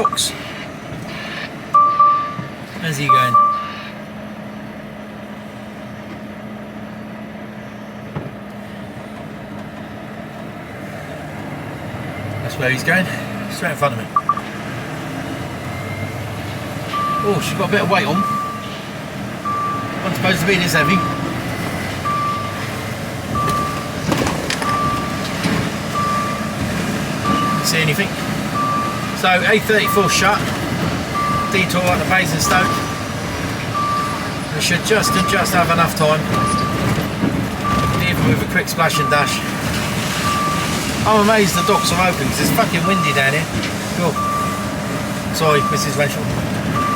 docks. How's he going? That's where he's going, straight in front of me. Oh, she's got a bit of weight on. Not supposed to be this heavy. See anything? So A34 shut, detour at the Basingstoke. We should just have enough time, even with a quick splash and dash. I'm amazed the docks are open because it's fucking windy down here. Cool. Sorry, Mrs. Rachel,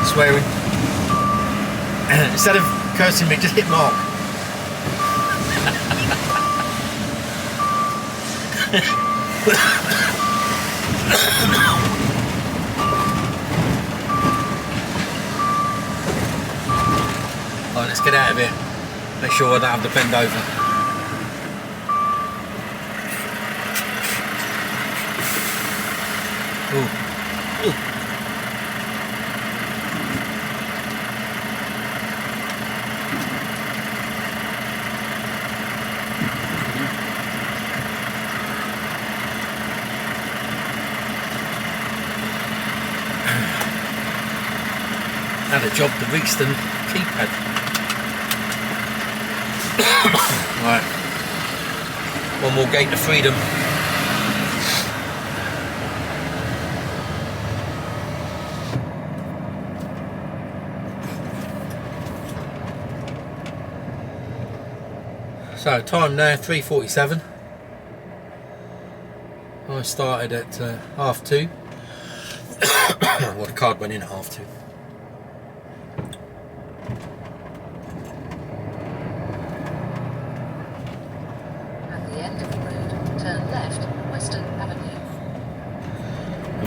swearing. Instead of cursing me, just hit Mark. Right, let's get out of here. Make sure I don't have to bend over. Ooh. Ooh. Had a job to reach the keypad. Right, one more gate to freedom. So time now 3:47. I started at 2:30. Well, the card went in at 2:30.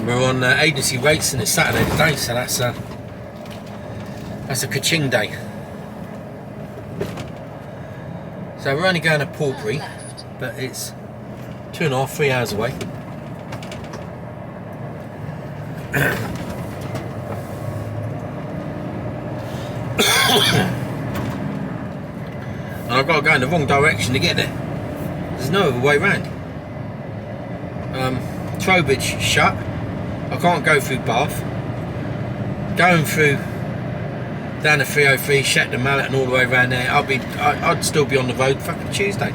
We're on agency rates and it's Saturday today, so that's a ka-ching day. So we're only going to Portbury, but it's 2.5, 3 hours away. And I've got to go in the wrong direction to get there. There's no other way round. Trowbridge shut. I can't go through Bath. Going through down the 303, Shetland, Mallet and all the way around there, I'd still be on the road fucking Tuesday.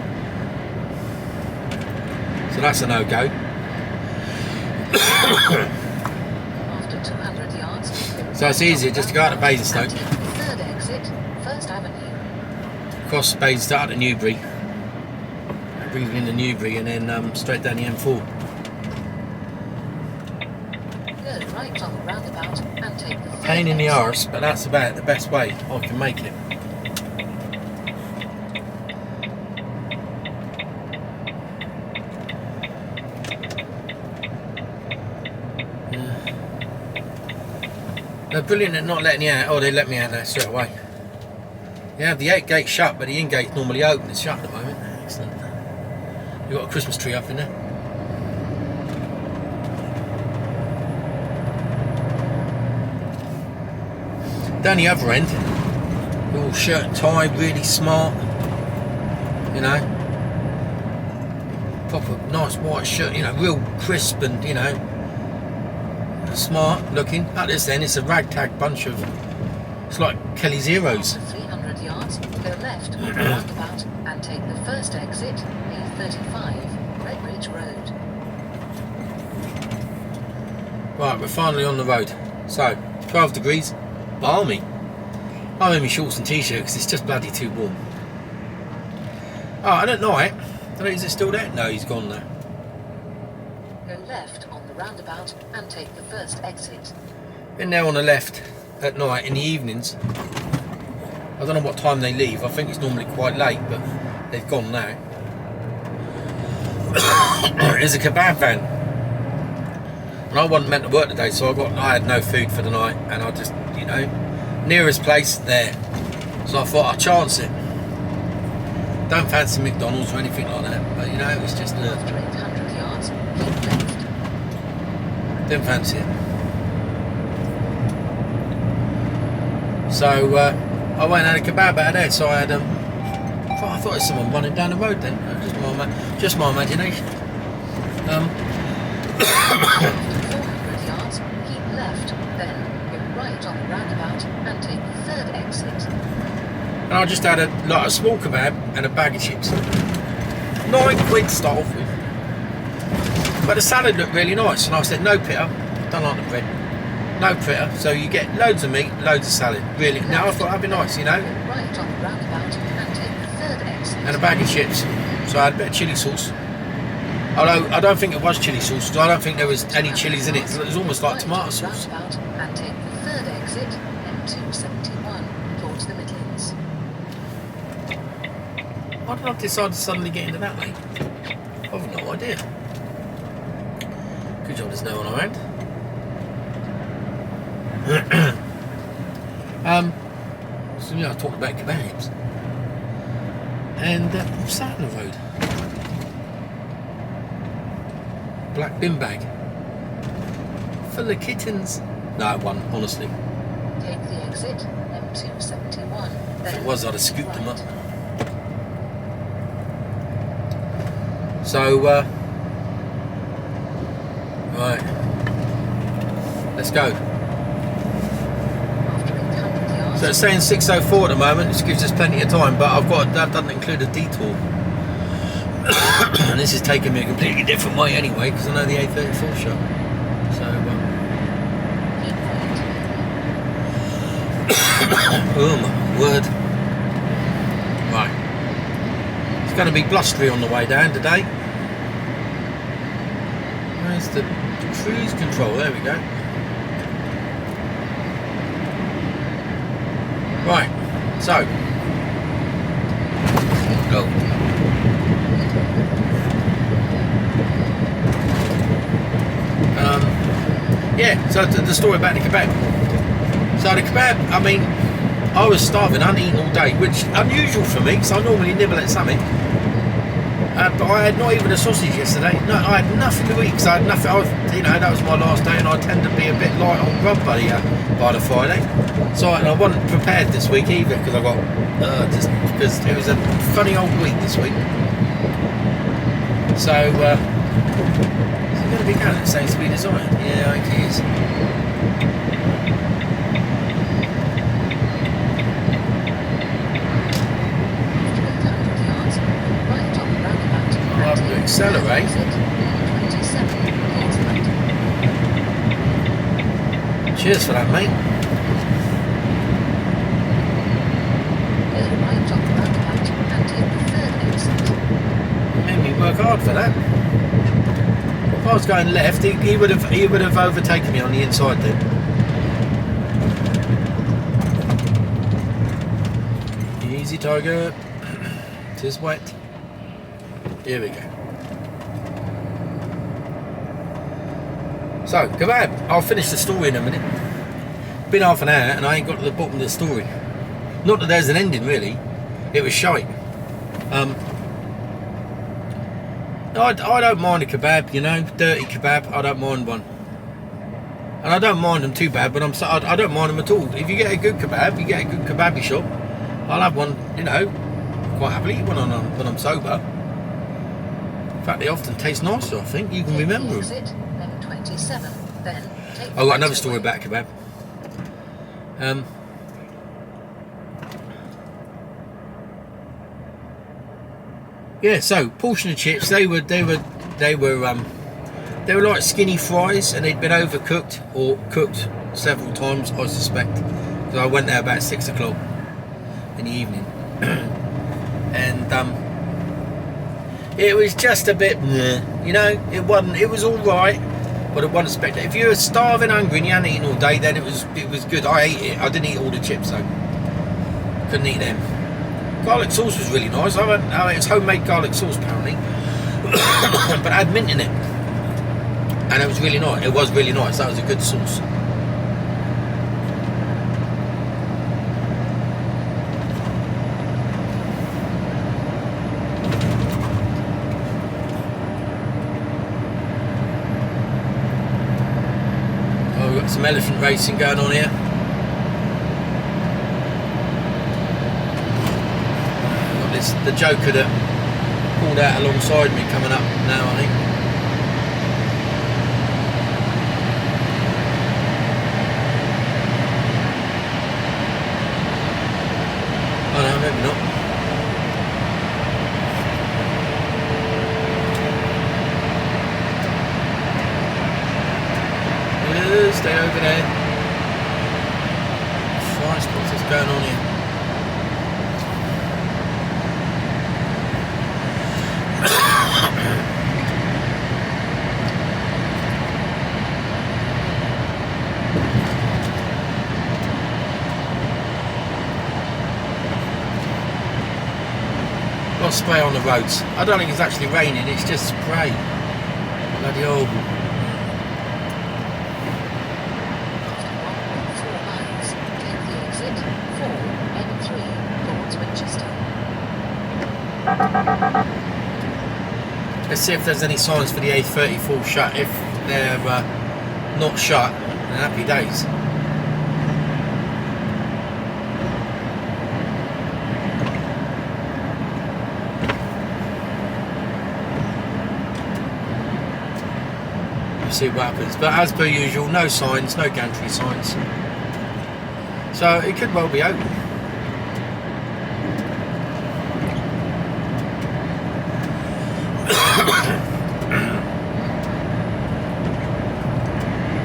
So that's a no-go. After 200 yards, so it's easier just to go out to Basingstoke. Third exit, First Avenue. Cross Basingstoke to Newbury. That brings me into Newbury and then straight down the M4. Right on the roundabout and take the Pain in the arse, but that's about the best way I can make it. Yeah. They're brilliant at not letting you out. Oh, they let me out there straight away. You have the 8 gate shut, but the in gate's normally open. It's shut at the moment. Excellent. You've got a Christmas tree up in there. Down the other end, all shirt and tie, really smart, you know, proper nice white shirt, you know, real crisp and, you know, smart looking. At this end, it's a ragtag bunch of, it's like Kelly Zeros. 300 yards, go left on the roundabout and take the first exit, A35, Redbridge Road. Right, we're finally on the road. So, 12 degrees. Balmy. I'm in my shorts and t-shirt because it's just bloody too warm. Oh, and at night, is it still there? No, he's gone now. Go left on the roundabout and take the first exit. Been there on the left at night in the evenings. I don't know what time they leave. I think it's normally quite late, but they've gone now. There's a kebab van. And I wasn't meant to work today, so I had no food for the night, and I just, you know, nearest place there. So I thought I'd chance it. Don't fancy McDonald's or anything like that, but you know, it was just After 800 yards, keep left. didn't fancy it. So I went and had a kebab out of there. So I had I thought it was someone running down the road then. Just my imagination. 400 yards, keep left, then go right on the roundabout and take the third exit. And I just had a small kebab and a bag of chips. £9 to start off with. But the salad looked really nice, and I said, no Peter, don't like the bread. No Peter, so you get loads of meat, loads of salad. Really. Now I thought that'd be nice, you know. Go right on the roundabout and take the third exit. And a bag of chips. So I had a bit of chilli sauce. Although I don't think it was chilli sauce, because I don't think there was any chilies in it. It was almost like tomato sauce. And take the third exit, M271, towards the Midlands. Why did I decide to suddenly get into that lane? I've no idea. Good job there's no one around. So yeah, I talked about kebabs. And what's that on the road? Black bin bag. Full of kittens. No, it wasn't, honestly. Take the exit, M271. If it was, I'd have scooped them up. So, right. Let's go. So it's saying 6:04 at the moment, which gives us plenty of time, but that doesn't include a detour. And this is taking me a completely different way anyway, because I know the A34 shop. So, oh my word. Right. It's going to be blustery on the way down today. Where's the cruise control? There we go. Right, so go. Yeah, so the story about the kebab. So the kebab, I mean, I was starving, I hadn't eaten all day, which is unusual for me, because I normally nibble at something. But I had not even a sausage yesterday. No, I had nothing to eat, because I had nothing. That was my last day, and I tend to be a bit light on grub by the Friday. So and I wasn't prepared this week either, because I got just because it was a funny old week this week. So is it going to be going at the same speed as I am? Yeah, I think it is. I'll have to accelerate. Cheers for that, mate. Made me work hard for that. If I was going left, he would have overtaken me on the inside then. Easy, Tiger. Tis wet. Here we go. So, kebab. I'll finish the story in a minute. Been half an hour and I ain't got to the bottom of the story. Not that there's an ending really. It was shite. I don't mind a kebab, you know, dirty kebab. I don't mind one, and I don't mind them too bad. But I don't mind them at all. If you get a good kebab, you get a good kebabi shop. I'll have one, you know, quite happily eat one when I'm sober. In fact, they often taste nicer. I think you can remember them. I've got another story about kebab. Yeah, so portion of chips. They were like skinny fries, and they'd been overcooked or cooked several times, I suspect. Because I went there about 6 o'clock in the evening, and it was just a bit, you know. It wasn't. It was all right, but it wasn't expected. If you were starving, hungry, and you hadn't eaten all day, then it was good. I ate it. I didn't eat all the chips though. Couldn't eat them. Garlic sauce was really nice. It's homemade garlic sauce apparently, but it had mint in it, and it was really nice. It was really nice. That was a good sauce. Oh, we've got some elephant racing going on here. it's the joker that pulled out alongside me coming up now, I think. Oh no, maybe not. Stay over there. Christ, what's going on here? Got spray on the roads. I don't think it's actually raining, it's just spray. Bloody horrible. Let's see if there's any signs for the A34 shut. If they're not shut, then happy days. We'll see what happens. But as per usual, no signs, no gantry signs. So it could well be open.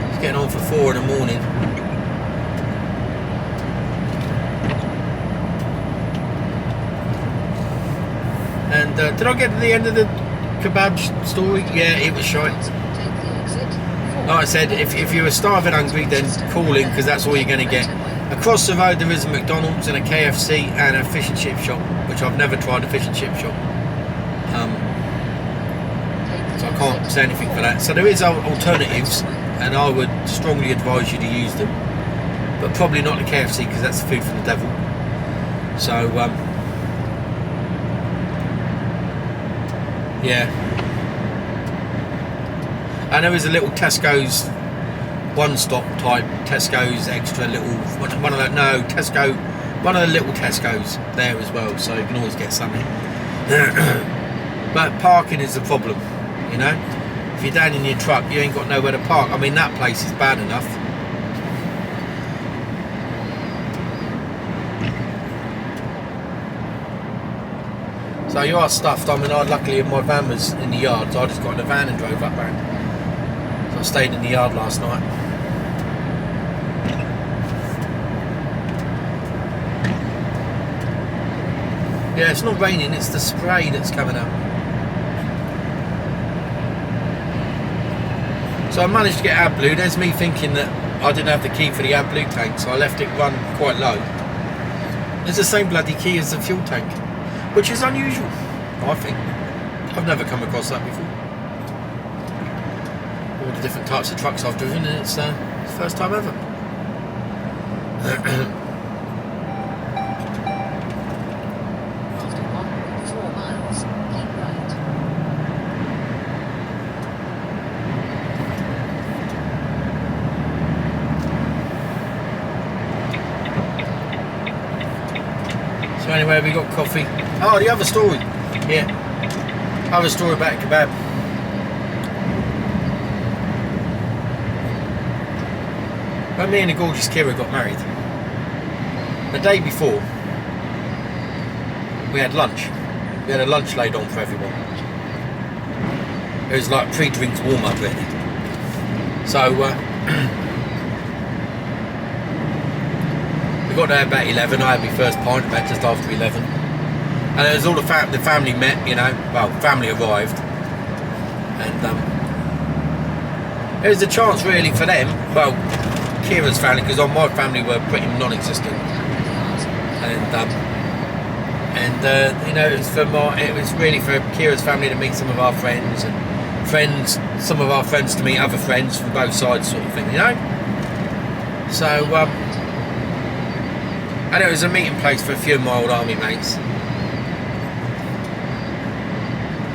It's getting on for 4 in the morning. And did I get to the end of the kebab story? Yeah, it was shite. Like I said, if you were starving hungry, then call in, because that's all you're going to get. Across the road there is a McDonald's and a KFC and a fish and chip shop, which I've never tried a fish and chip shop. So I can't say anything for that. So there is alternatives, and I would strongly advise you to use them, but probably not the KFC, because that's food for the devil. So yeah. And there is a little Tesco's one-stop type, Tesco's extra little, one of the little Tesco's there as well, so you can always get something. But parking is the problem, you know. If you're down in your truck, you ain't got nowhere to park. I mean, that place is bad enough. So you are stuffed. I mean, luckily my van was in the yard, so I just got in the van and drove up round. So I stayed in the yard last night. Yeah, it's not raining, it's the spray that's coming up. So I managed to get AdBlue. There's me thinking that I didn't have the key for the AdBlue tank, so I left it run quite low. It's the same bloody key as the fuel tank, which is unusual, I think. I've never come across that before. All the different types of trucks I've driven, and it's the first time ever. So anyway, we got coffee. Oh, the other story. Yeah. Other story about kebab. When me and the gorgeous Kira got married, the day before, we had lunch. We had a lunch laid on for everyone. It was like pre-drinks warm-up, really. So, we got there about 11. I had my first pint about just after 11. And there was all the family met, you know. Well, family arrived. And it was a chance, really, for them. Well, Kira's family, because on my family were pretty non-existent. And you know, it was really for Kira's family to meet some of our friends, and some of our friends to meet other friends from both sides, sort of thing, you know. So and it was a meeting place for a few of my old army mates.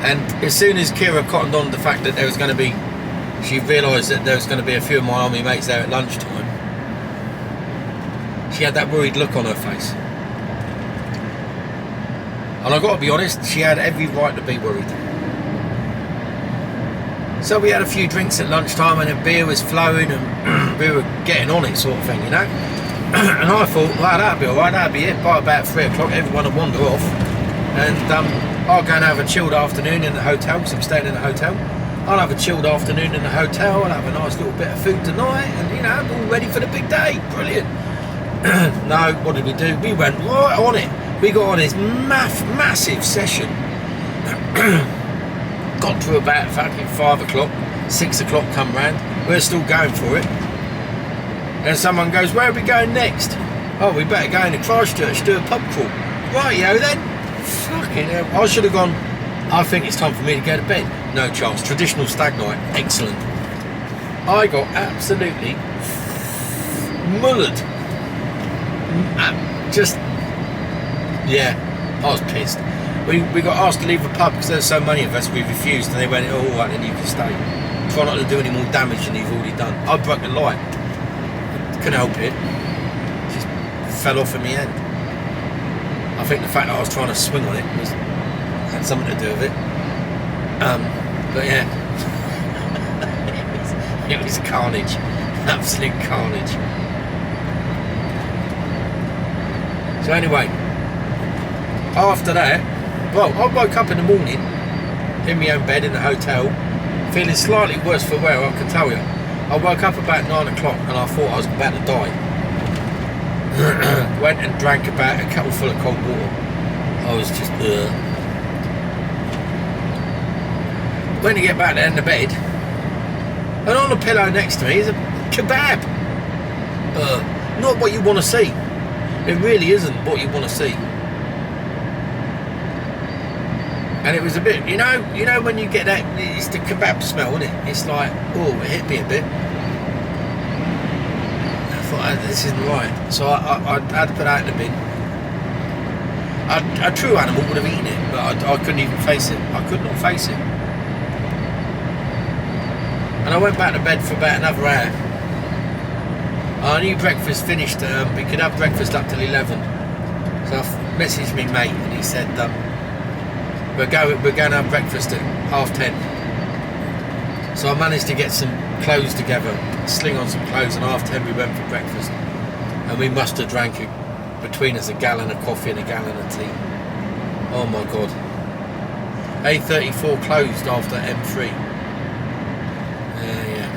And as soon as Kira cottoned on the fact that there was going to be, she realised that there was going to be a few of my army mates there at lunchtime, she had that worried look on her face. And I've got to be honest, she had every right to be worried. So we had a few drinks at lunchtime and the beer was flowing and we were getting on it sort of thing, you know. And I thought, well, that'd be alright, that'd be it. By about 3 o'clock, everyone would wander off. And I'll go and have a chilled afternoon in the hotel, because I'm staying in the hotel. I'll have a chilled afternoon in the hotel, I'll have a nice little bit of food tonight, and you know, I'm all ready for the big day. Brilliant. No, what did we do? We went right on it. We got on this massive session. Got to about fucking 5 o'clock, 6 o'clock come round. We're still going for it. And someone goes, where are we going next? Oh, we better go into Christchurch, do a pub crawl. Right, yo then. Fucking hell. I should have gone, I think it's time for me to go to bed. No chance. Traditional stag night. Excellent. I got absolutely mullered. Just, yeah, I was pissed. We got asked to leave the pub because there's so many of us. We refused, and they went, oh, all right, then you can stay. Try not to do any more damage than you've already done. I broke the light. Couldn't help it. Just fell off in my hand. I think the fact that I was trying to swing on it had something to do with it. But yeah, it was carnage, absolute carnage. So anyway, after that, well, I woke up in the morning in my own bed in the hotel, feeling slightly worse for wear, I can tell you. I woke up about 9 o'clock and I thought I was about to die. Went and drank about a kettle full of cold water. I was just went to get back down to bed, and on the pillow next to me is a kebab. Not what you want to see. It really isn't what you want to see. And it was a bit, you know when you get that, it's the kebab smell, isn't it? It's like, oh, it hit me a bit. I thought, this isn't right. So I had to put that in the bin. A true animal would have eaten it, but I couldn't even face it. I could not face it. And I went back to bed for about another hour. I knew breakfast finished. We could have breakfast up till 11. So I messaged me mate, and he said, we're going to have breakfast at 10:30. So I managed to get some clothes together, sling on some clothes, and 10:30 we went for breakfast. And we must have drank between us a gallon of coffee and a gallon of tea. Oh my god. A34 closed after M3. Yeah.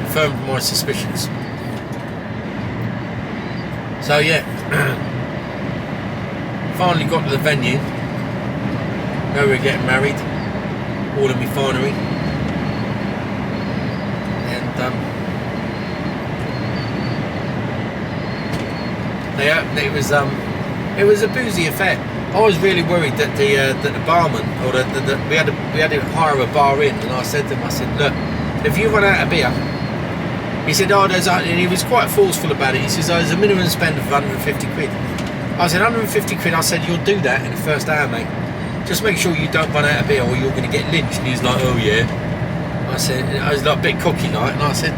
Confirmed my suspicions. So yeah. Finally got to the venue where we were getting married, all in my finery, and it was a boozy affair. I was really worried that the barman, or we had to hire a bar in, and I said to him, look, if you run out of beer, he said, and he was quite forceful about it. He says, there's a minimum spend of 150 quid. I said, 150 quid. I said, you'll do that in the first hour, mate. Just make sure you don't run out of beer or you're going to get lynched. And he was like, oh yeah. I was like a bit cocky like, and I said,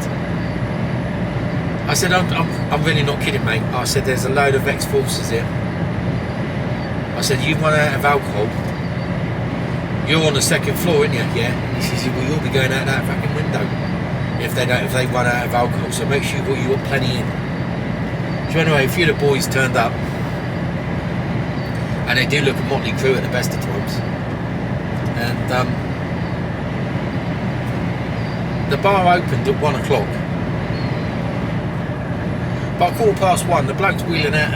I'm really not kidding, mate. I said, there's a load of ex-forces here. I said, you've run out of alcohol. You're on the second floor, aren't you? Yeah. He says, well, you'll be going out that fucking window if they run out of alcohol. So make sure you got plenty in. So anyway, a few of the boys turned up. And they do look a motley crew at the best of times. And the bar opened at 1 o'clock. By 1:15, the bloke's wheeling out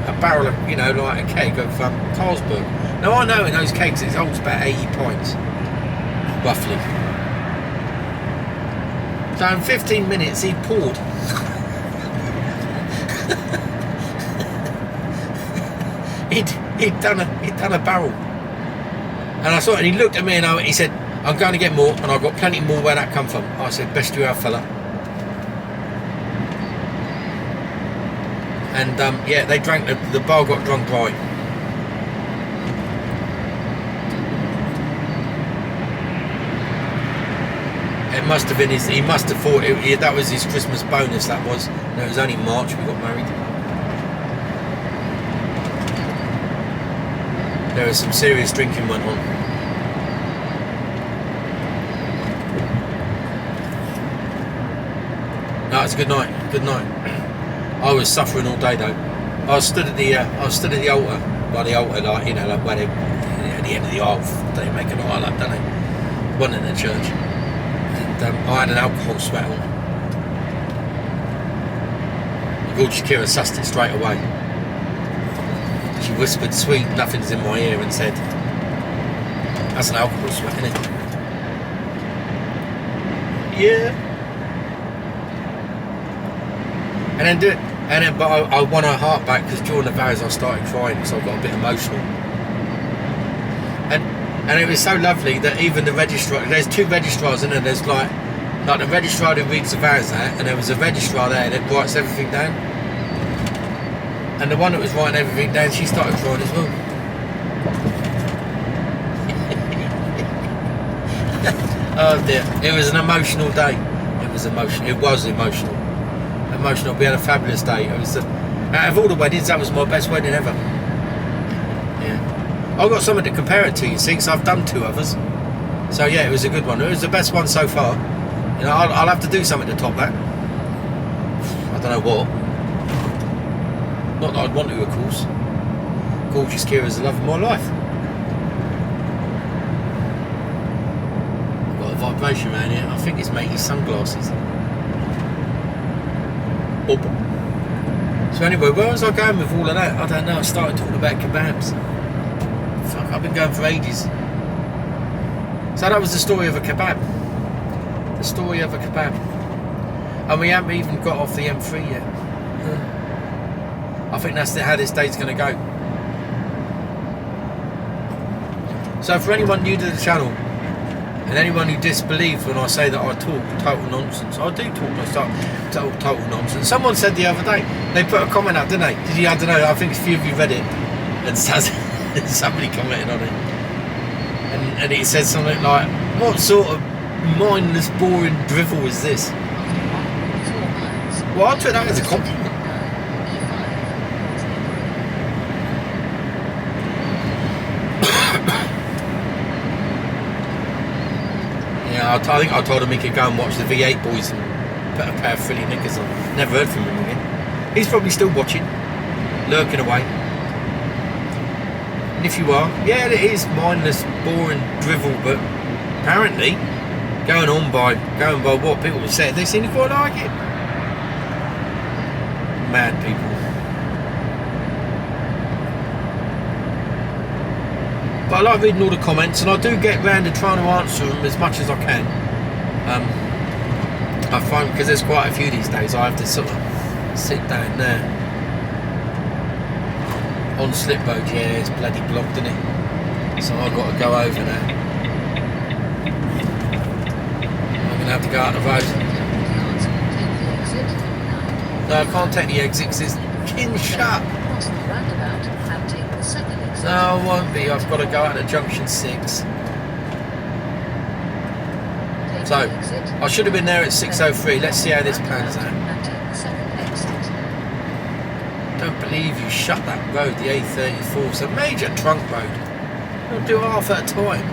a barrel of, like a keg of Carlsberg. Now I know in those kegs it holds about 80 pints, roughly. So in 15 minutes he poured. He'd done a barrel, and I saw it, and he looked at me and he said, I'm going to get more, and I've got plenty more where that come from. I said, best you have, fella. And yeah, they drank, the bar got drunk dry. It must have been he must have thought that was his Christmas bonus, that was. No, it was only March we got married. there was some serious drinking went on. No, it's a good night. Good night. I was suffering all day though. I stood at the altar, by the altar, like, you know, like where they at the end of the aisle, they make an aisle up, don't they? One in the church, and I had an alcohol sweat on. The gorgeous Kira sussed it straight away. She whispered sweet nothings in my ear and said, "That's an alcohol sweat, isn't it?" Yeah. But I won her heart back because during the vows I started crying, so I got a bit emotional. And it was so lovely that even the registrar, there's two registrars in there, there's like the registrar who reads the vows out, and there was a registrar there that writes everything down. And the one that was writing everything down, she started crying as well. Oh dear, it was an emotional day. It was emotional. We had a fabulous day. It was out of all the weddings, that was my best wedding ever. Yeah, I've got something to compare it to, you see, because I've done 2 others. So yeah, it was a good one. It was the best one so far. You know, I'll have to do something to top that. I don't know what. Not that I'd want to, of course. Gorgeous Kira's the love of my life. I've got a vibration around here. I think it's matey's sunglasses. Up. So anyway, where was I going with all of that? I don't know. I started talking about kebabs. Fuck, I've been going for ages. So that was the story of a kebab. The story of a kebab. And we haven't even got off the M3 yet. I think that's how this day's going to go. So for anyone new to the channel, and anyone who disbelieves when I say that I talk total nonsense, I do talk total nonsense. Someone said the other day, they put a comment up, didn't they? Did you? I don't know, I think a few of you read it, and somebody commented on it. And it said something like, "What sort of mindless, boring drivel is this?" Well, I took that as a compliment. Yeah, I think I told him he could go and watch the V8 boys and put a pair of frilly knickers on. Never heard from him again. He's probably still watching, lurking away. And if you are, yeah, it is mindless, boring drivel, but apparently going by what people have said, they seem to quite like it. Mad people. But I like reading all the comments, and I do get round to trying to answer them as much as I can. I find, because there's quite a few these days, I have to sort of sit down there. On slip road, yeah, it's bloody blocked, isn't it? So I've got to go over there. I'm going to have to go out the road. No, I can't take the exit because it's kin shut. No, I won't be. I've got to go out at junction 6. So, I should have been there at 6:03. Let's see how this pans out. Don't believe you shut that road, the A34. It's a major trunk road. We'll do half at a time.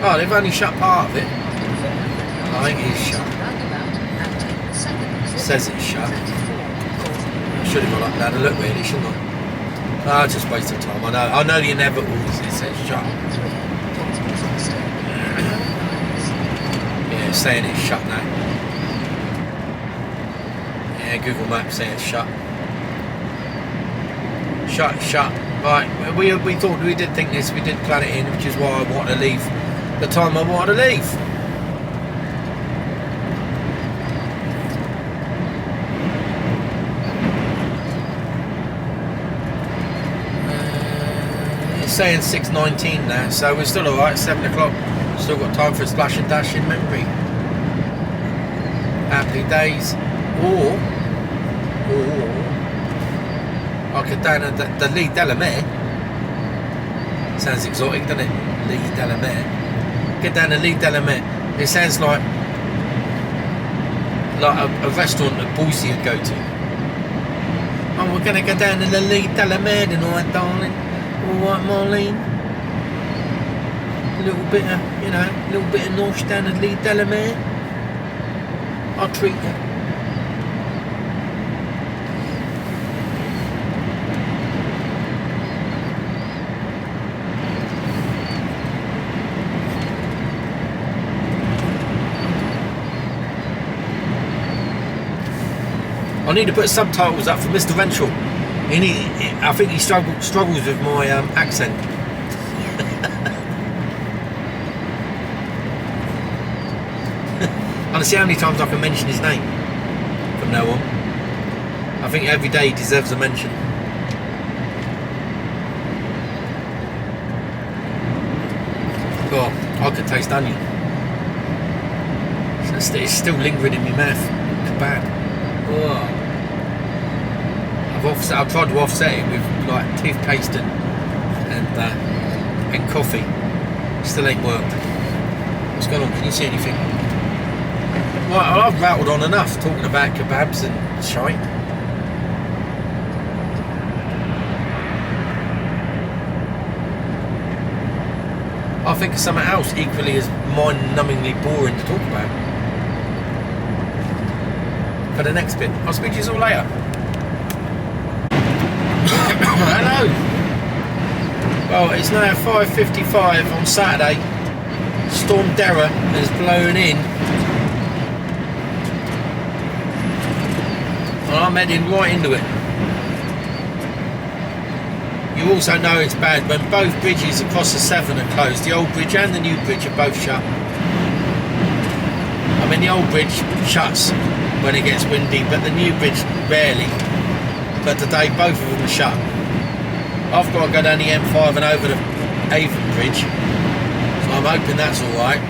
Oh, they've only shut part of it. I think it is shut. It says it's shut. I should have gone up there to look really, shouldn't I? Oh, just waste of time. I know the inevitable is it says shut. Yeah, it's saying it's shut now. Yeah, Google Maps saying it's shut. Shut. Right, we thought, we did think this, we did plan it in, which is why I wanted to leave the time I wanted to leave. Saying 6:19 now, so we're still alright. 7 o'clock, still got time for a splash and dash in memory. Happy days. Or I could down at the Lee Delamere. Sounds exotic, doesn't it? Lee Delamere. Get down to Lee Delamere. It sounds like a restaurant that Boise would go to. we're gonna go down to the Lee Delamere tonight, darling. Alright, Marlene? A little bit of, you know, a little bit of nosh down at Lee Delamere. I'll treat you. I need to put subtitles up for Mr. Renshaw. I think he struggles with my accent. I want to see how many times I can mention his name from now on. I think every day he deserves a mention. Oh, I could taste onion. It's still lingering in my mouth. Kebab. Oh. I've tried to offset it with like toothpaste and coffee. Still ain't worked. What's going on? Can you see anything? Well, I've rattled on enough talking about kebabs and shite. I'll think of something else equally as mind-numbingly boring to talk about for the next bit. I'll speak to you all later. Hello. Well, it's now 5:55 on Saturday. Storm Darragh has blown in, and I'm heading right into it. You also know it's bad when both bridges across the Severn are closed. The old bridge and the new bridge are both shut. I mean, the old bridge shuts when it gets windy, but the new bridge rarely. But today both of them are shut. I've got to go down the M5 and over the Avon Bridge, so I'm hoping that's alright.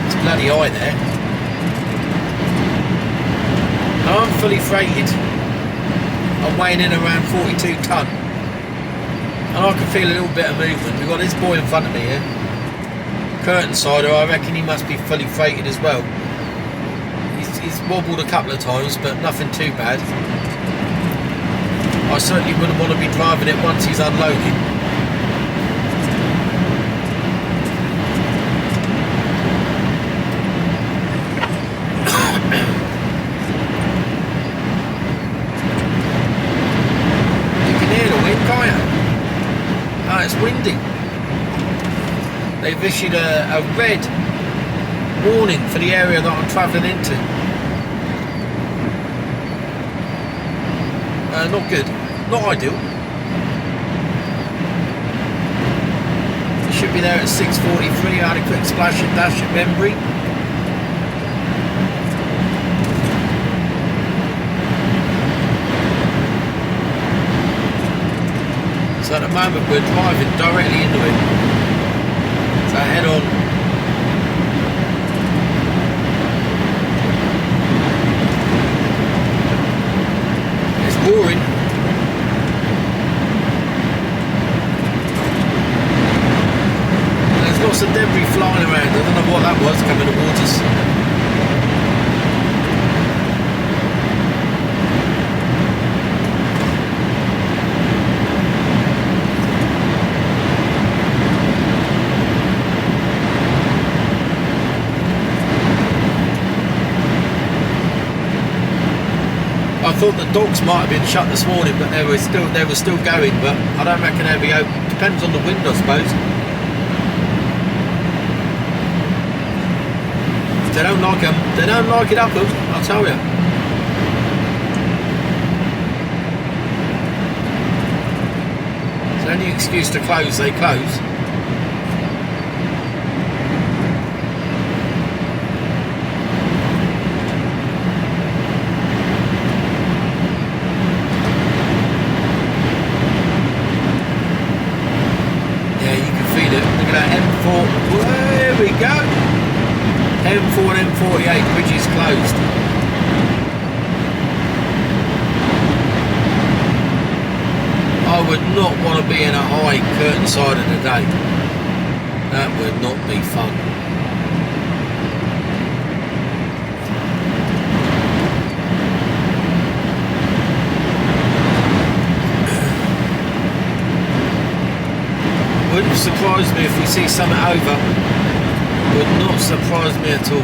It's bloody high there. I'm fully freighted. I'm weighing in around 42 tonne, and I can feel a little bit of movement. We've got this boy in front of me here, curtain sider. I reckon he must be fully freighted as well. He's wobbled a couple of times, but nothing too bad. I certainly wouldn't want to be driving it once he's unloaded. You can hear the wind, can't you? Oh, it's windy. They've issued a red warning for the area that I'm travelling into. Not good. Not ideal. It should be there at 6:43. I had a quick splash and dash at Membury. So at the moment we're driving directly into it. So head on. Boring. There's lots of debris flying around. I don't know what that was coming towards us. I thought the docks might have been shut this morning, but they were still going. But I don't reckon they'll be open. Depends on the wind, I suppose. If they don't like them, they don't like it up them, I'll tell you. It's any excuse to close, they close. There we go. M4 and M48 bridges closed. I would not want to be in a high curtain side of the day. That would not be fun. Wouldn't surprise me if we see something over. Would not surprise me at all.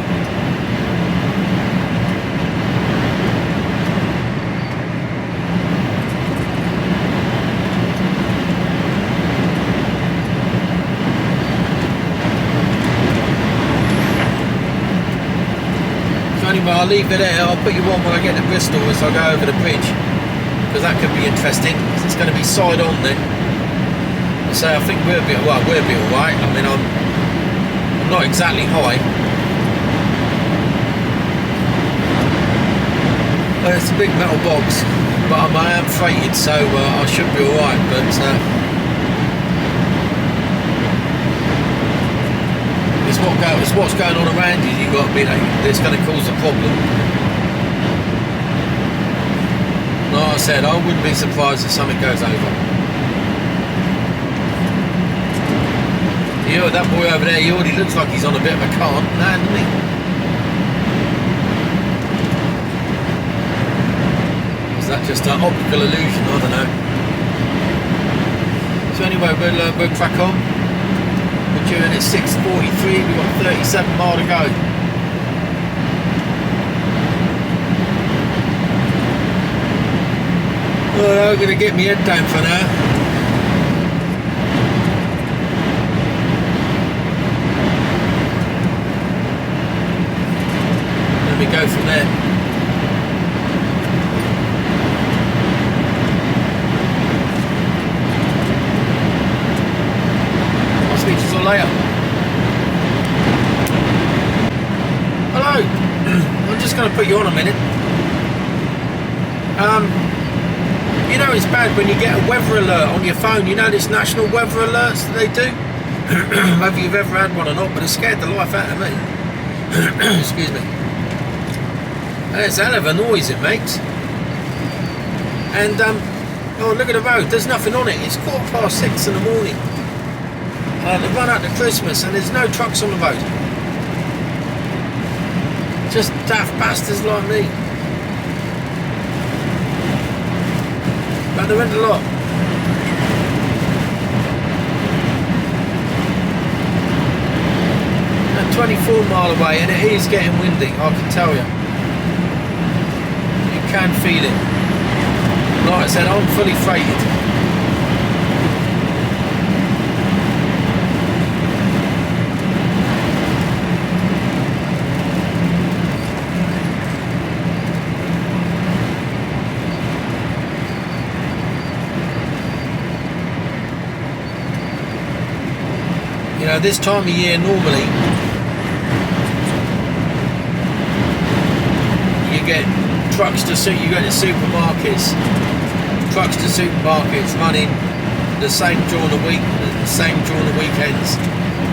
So anyway, I'll leave it there. I'll put you on when I get to Bristol as I go over the bridge, because that could be interesting. It's going to be side on then. So I think we'll be alright. I mean, I'm not exactly high. It's a big metal box, but I am freighted, so I should be alright. But it's what's going on around you. You've got to be that's going to cause a problem. Like I said, I wouldn't be surprised if something goes over. You know, that boy over there, he already looks like he's on a bit of a cart now, doesn't he? Is that just an optical illusion? I don't know. So anyway, we'll crack on. We're due in at 6:43. We've got 37 miles to go. Well, I'm going to get my head down for now. We go from there. I'll speak to you all later. Hello. I'm just going to put you on a minute. You know it's bad when you get a weather alert on your phone. You know this national weather alerts that they do? Whether you've ever had one or not, but it scared the life out of me. Excuse me. And it's a hell of a noise it makes. And oh, look at the road, there's nothing on it. It's 6:15 in the morning. The run out to Christmas and there's no trucks on the road. Just daft bastards like me. But there ain't a lot. I'm 24 miles away and it is getting windy, I can tell you. Can feel it. Like I said, I'm fully freighted. You know, this time of year normally you get trucks to suit, you go to supermarkets, running the same during the week, the same during the weekends.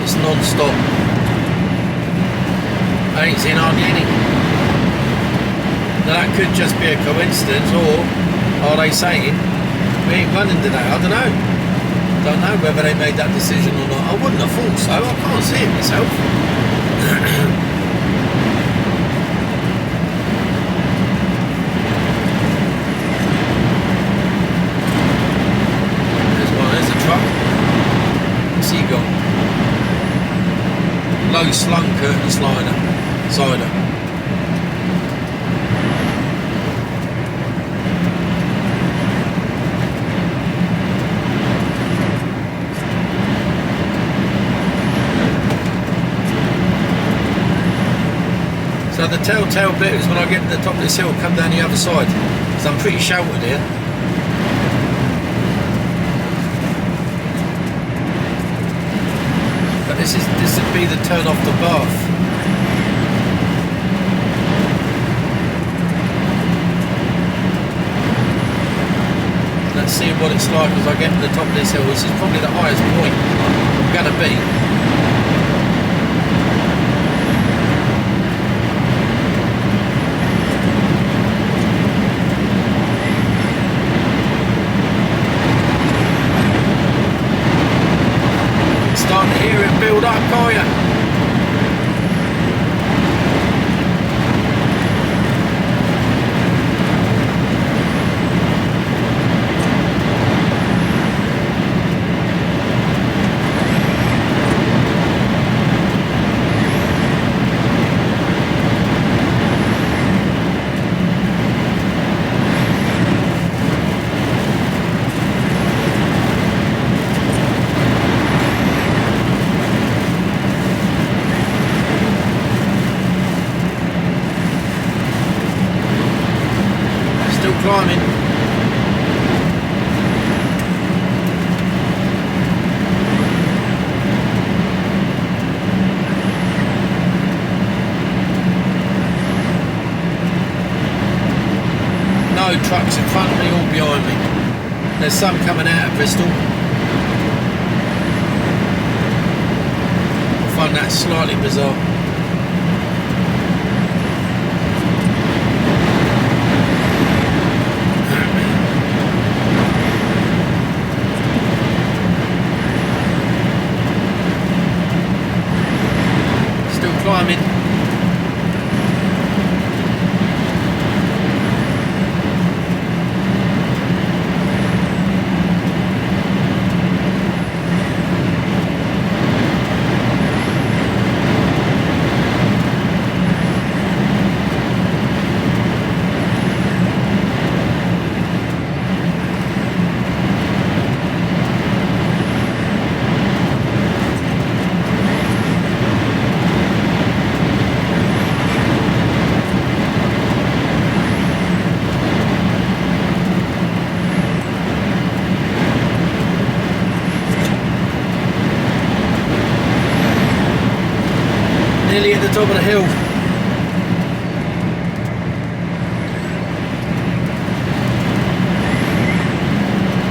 It's non-stop. I ain't seen hardly any. Now that could just be a coincidence, or are they saying we ain't running today? I don't know. Don't know whether they made that decision or not. I wouldn't have thought so. I can't see it myself. Low slung curtain cider. So the telltale bit is when I get to the top of this hill, come down the other side, because I'm pretty sheltered here. This would be the turn off the Bath. Let's see what it's like as I get to the top of this hill. This is probably the highest point I'm going to be. Starting to hear it build up, can't you? climbing. No trucks in front of me or behind me. There's some coming out of Bristol. I find that slightly bizarre. Still climbing. Nearly at the top of the hill.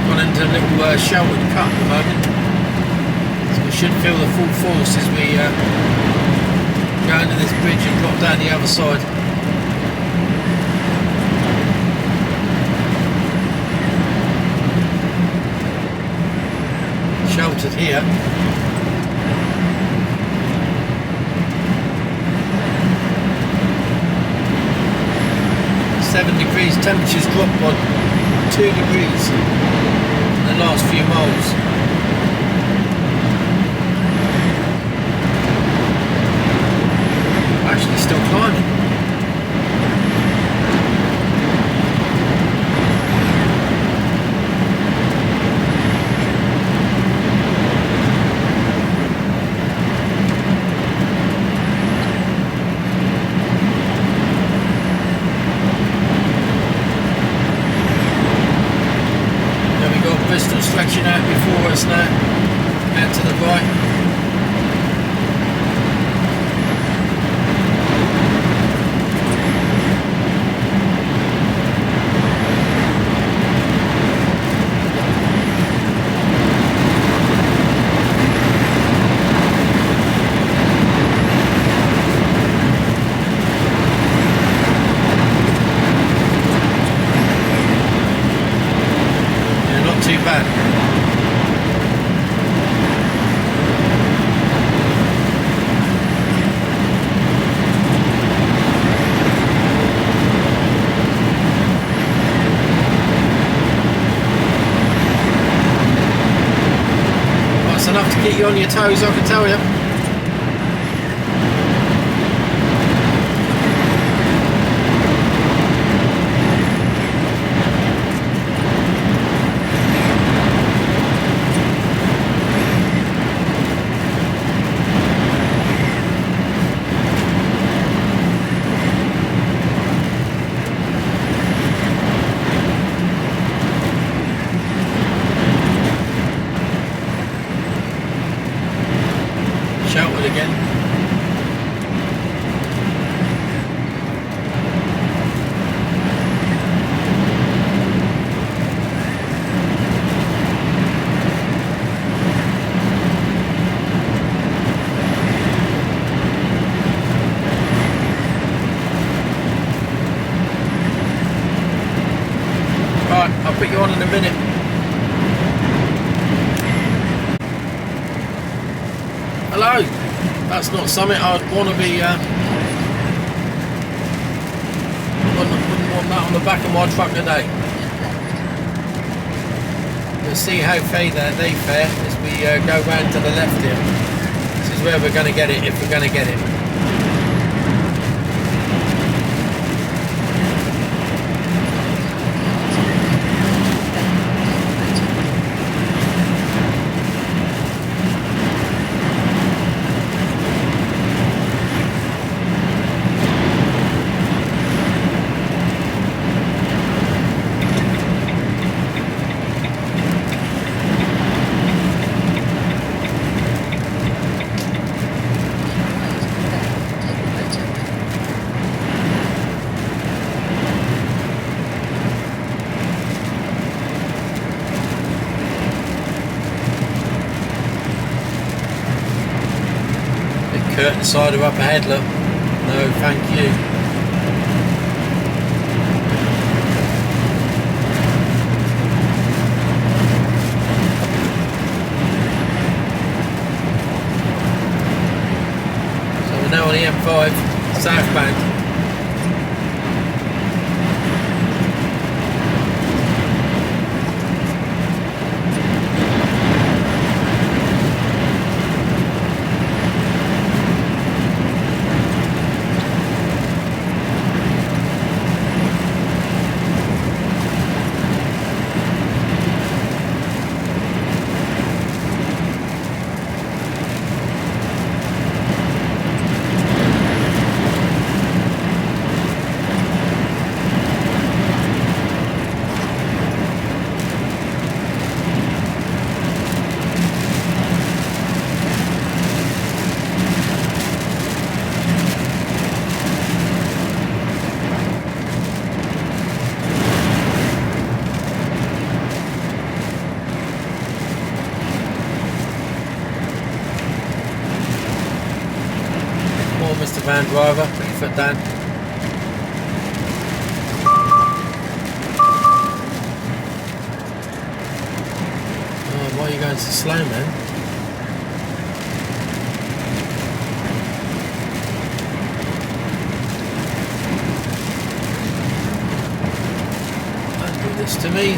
Gone into a little sheltered cut at the moment. So we should feel the full force as we go under this bridge and drop down the other side. Sheltered here. 7 degrees, temperatures dropped by 2 degrees in the last few miles. Actually still climbing. Bristol stretching out before us now, out to the right. Too bad. That's enough to get you on your toes, I can tell you. Sheltered again. Right, I'll put you on in a minute. Hello. That's not something I'd want to be. Wouldn't want that on the back of my truck today. We'll see how they fare as we go round to the left here. This is where we're going to get it, if we're going to get it. Curtain cider up ahead, look. No, thank you. So we're now on the M5, southbound. Mr. Van Driver, put your foot down. Oh, why are you going so slow, man? Don't do this to me.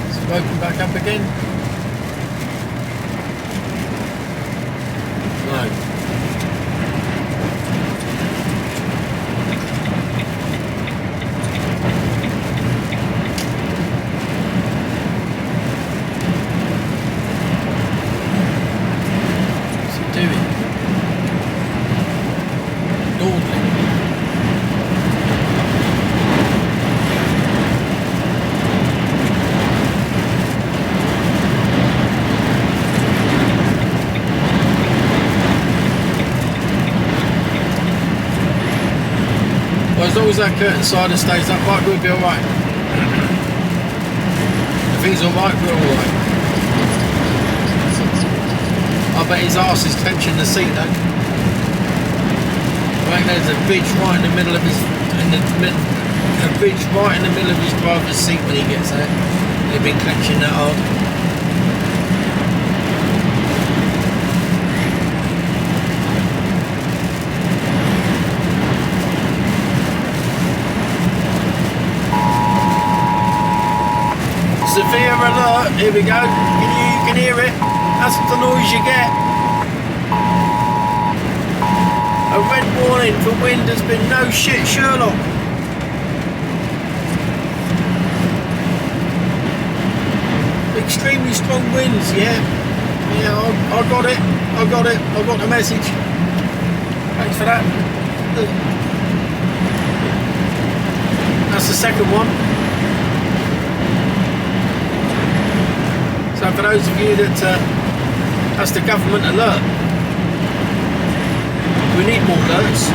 It's woken back up again. No. What's he doing? Dawdling. Well, as long as that curtain cider stays up, right, we'll be alright. If he's alright, we're alright. I bet his arse is clenching the seat though. Right, there's a bitch right in the middle of his, a bitch right in the middle of his driver's seat when he gets there. He'll be clenching that hard. Severe alert, here we go. You can hear it. That's the noise you get. A red warning for wind has been no shit, Sherlock. Extremely strong winds, yeah. Yeah, I got it. I got the message. Thanks for that. That's the second one. So for those of you that, that's the government alert. We need more alerts.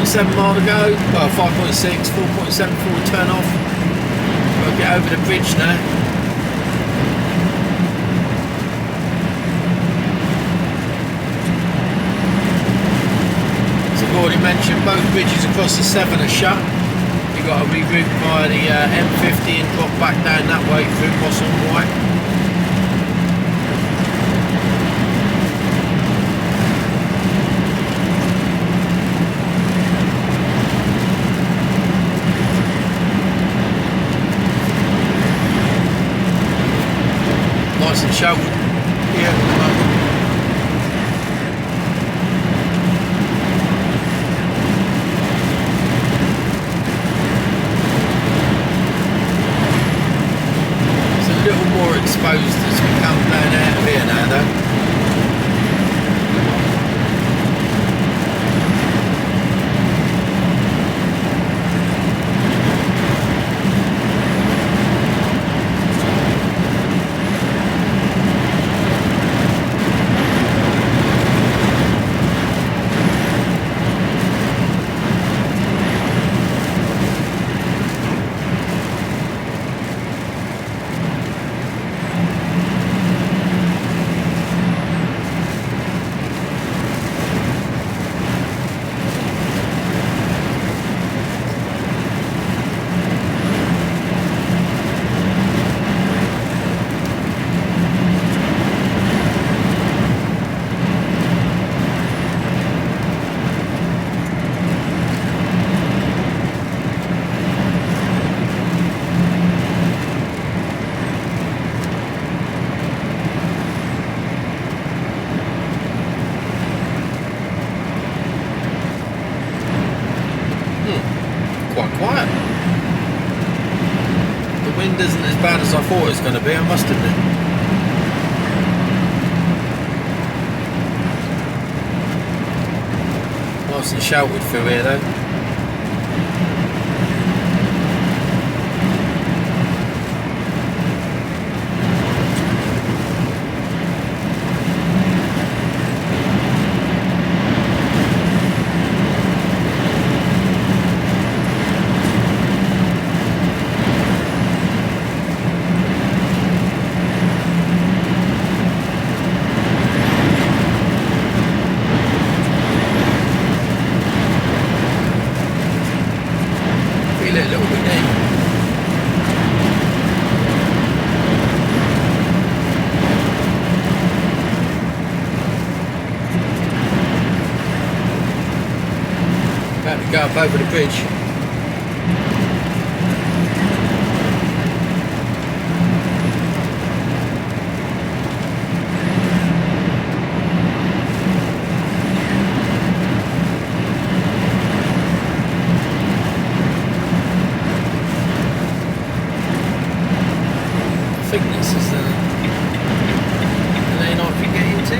.7 mile to go, well 5.6, 4.7 before we turn off. We'll get over the bridge now. Already mentioned, both bridges across the Severn are shut. You've got to reroute via the M50 and drop back down that way through Moss on White. Nice and sheltered here at the moment. More exposed as we come down out of here now though. wind isn't as bad as I thought it was going to be, I must admit. Nice and sheltered through here though. Go up over the bridge. I think this is the lane I can get into.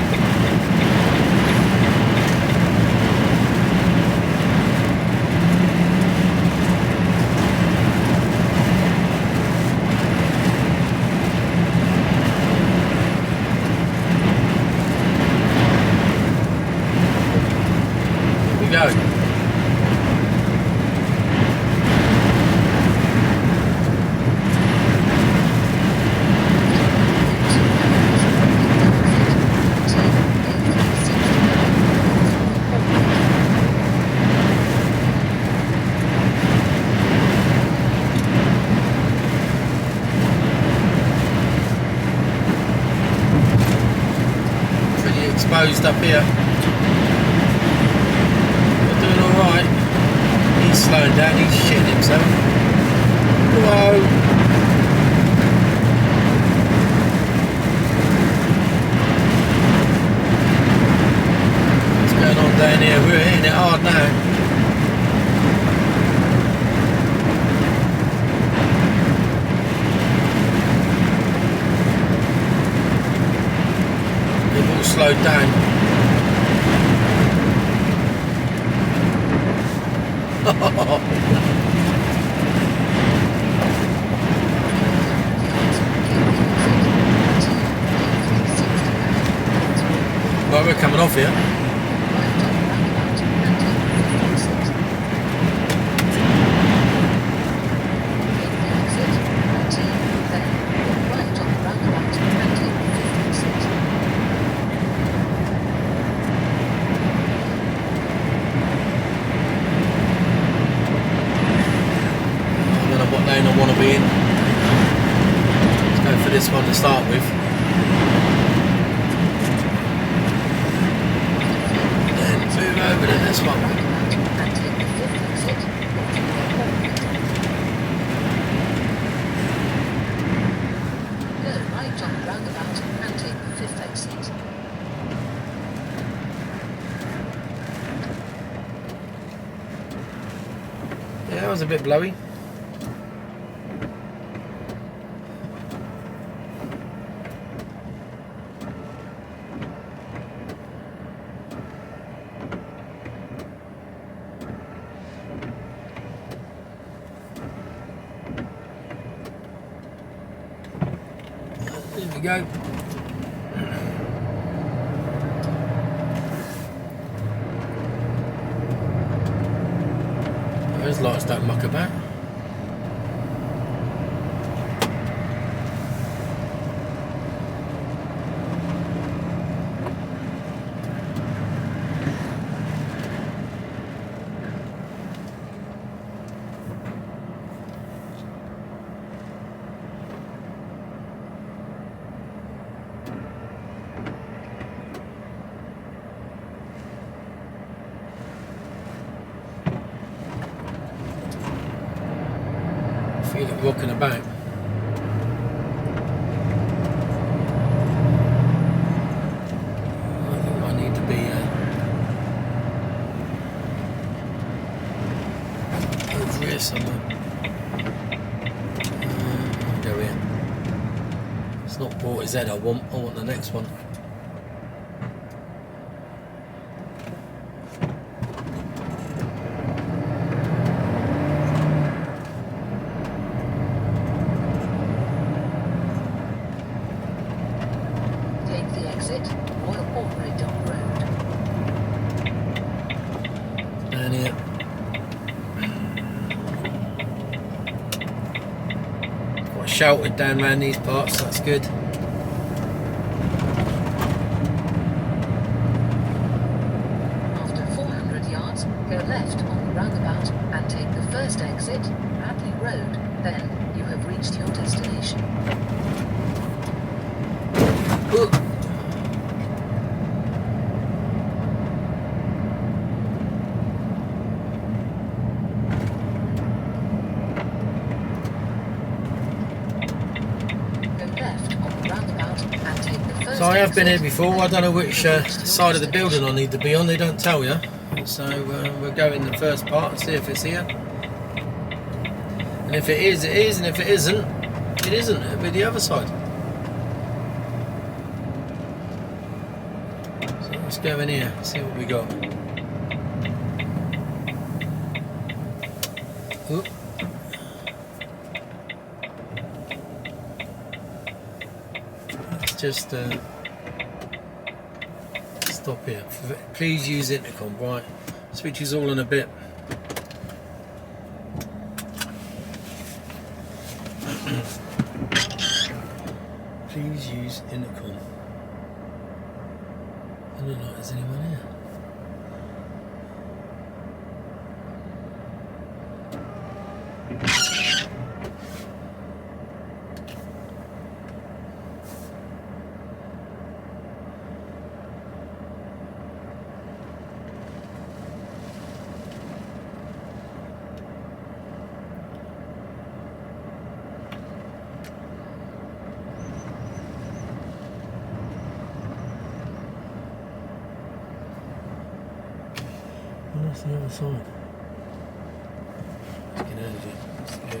Go. Pretty exposed up here. He's slowing down, he's shitting himself. Whoa! What's going on down here? We're hitting it hard now. They've all slowed down. Well, we're coming off here. I want to be in. Let's go for this one to start with. Then move over to this one. Go right on the roundabout and take the 5th exit. Yeah, that was a bit blowy. There we go. Those lights don't muck about. Feel it walking about. I think I need to be over here somewhere. There we What is that? I want the next one. Take the exit, Royal Aubrey Dock Road. Down here. Quite sheltered down around these parts, so that's good. After 400 yards, go left on the roundabout and take the first exit, Hadley Road. Then, you have reached your destination. Ooh. Go left on the roundabout and take the first So I have been here exit, before. I then don't know which you have reached your side of the building I destination. need to be on. They don't tell you. So we'll go in the first part and see if it's here. And if it is, it is. And if it isn't, it isn't. It'll be the other side. So let's go in here. See what we got. Oop. Let's just stop here. Please use intercom. Right. Switch is all in a bit. Please use intercom. I don't know if there's anyone here. Well, that's the other side. Let's get out of it. Let's go.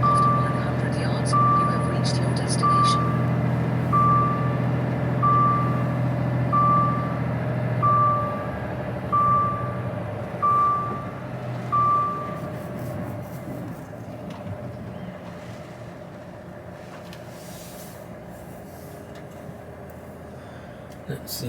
After 100 yards, you have reached your destination. Let's